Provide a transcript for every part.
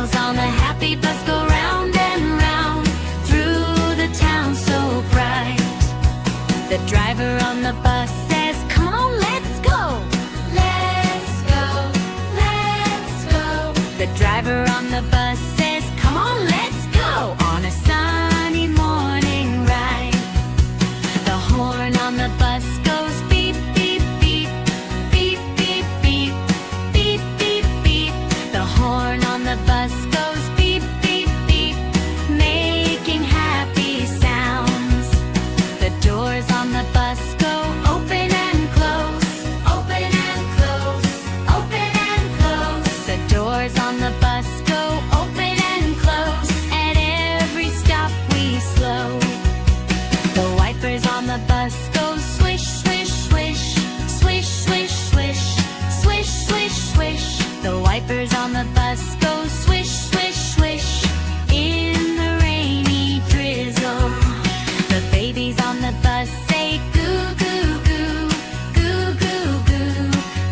wheels on the happy bus go round and round through the town so bright. The driver on the bus says, "Come on, let's go! Let's go! Let's go!" The driver on the bus says, "Come on, let's go!" On a sunny morning ride. The horn on the bus goes beep, beep, beep, beep, beep, beep, beep, beep, beep. The horn on the bus goes beep, beep, beep, making happy sounds. The doors on the bus go open and close, open and close, open and close. The doors on the bus go open and close. At every stop we slow. The wipers on the bus go swish, swish, swish, swish, swish, swish, swish, swish, swish. The wipers on the bus go swish, swish, swish in the rainy drizzle. The babies on the bus say goo, goo, goo, goo, goo, goo,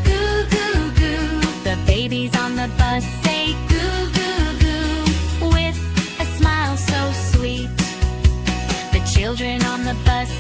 goo, goo, goo. The babies on the bus say goo, goo, goo with a smile so sweet. The children on the bus